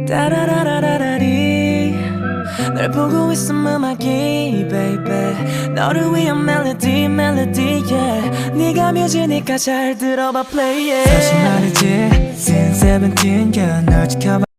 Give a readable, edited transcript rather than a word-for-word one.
따라라라라리 널 보고 있음 음악이 baby 너를 위한 멜로디 멜로디 yeah 네가 뮤지니까 잘 들어봐 play it 다시 말이지 Since 17 girl 널 지켜봐